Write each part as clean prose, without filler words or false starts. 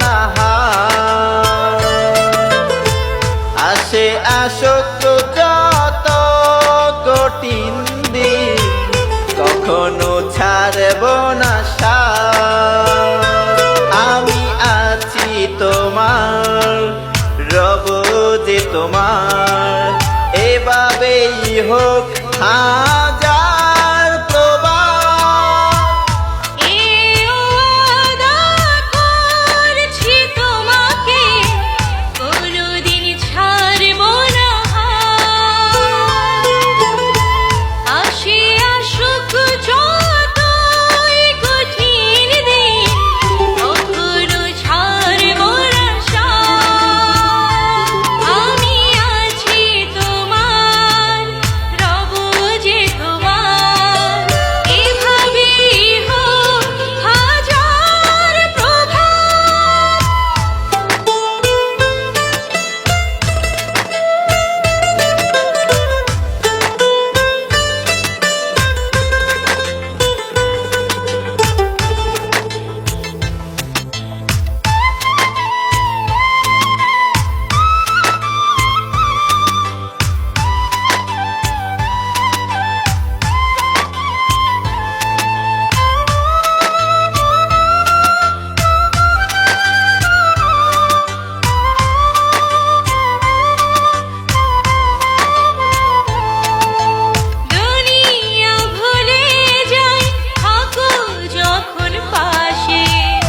না আসে আসুক যত কঠিন দিন কখনো ছাড়ব না আমি আছি তোমার রব যে তোমার এভাবেই হোক হাজার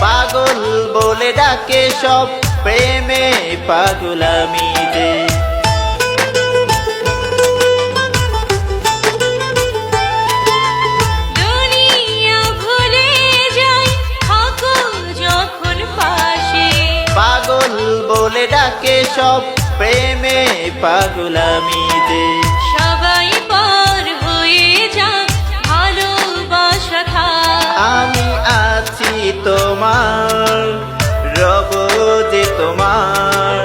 পাগল বলে ডাকে সব প্রেমে পাগল আমি যে দুনিয়া ভুলে যাই থাকো যখন পাশে পাগল বলে ডাকে সব প্রেমে পাগল আমি যে সবাই পার হয়ে যাক ভালোবাসা থাক আমি আছি তোমার রব যে তোমার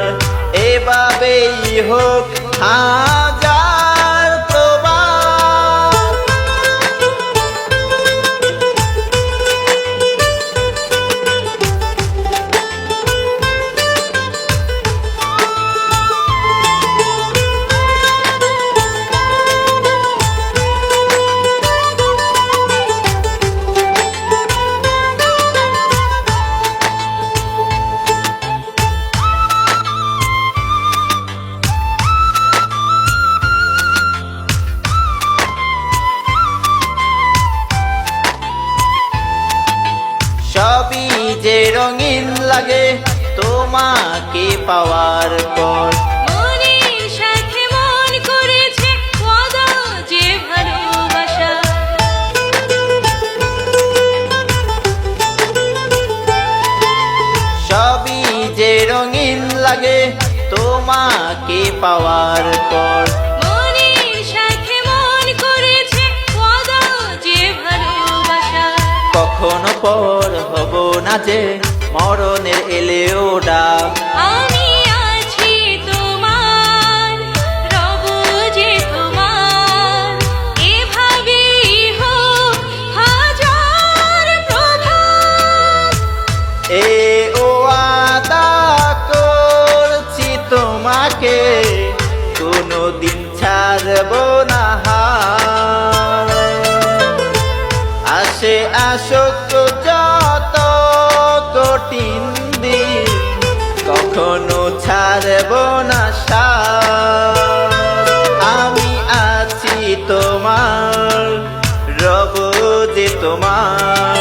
এভাবেই হোক হাজার সবই যে রঙিন লাগে তোমাকে পাওয়ার পর মনের সাথে মন করেছে ওয়াদা যে ভালোবাসা সবই যে রঙিন লাগে তোমাকে পাওয়ার পর মনের সাথে মন করেছে ওয়াদা যে ভালোবাসা কখনো পর হব না যে মরণের এলেও ডাক আমি আছি তোমার রব যে তোমার এভাবেই হোক হাজার প্রভাত এ ও আদা করছি তোমাকে কোনোদিন ছাড়ব না আসে আসুক যত কঠিন দিন কখনো ছাড়ব না আমি আছি তোমার রব যে তোমার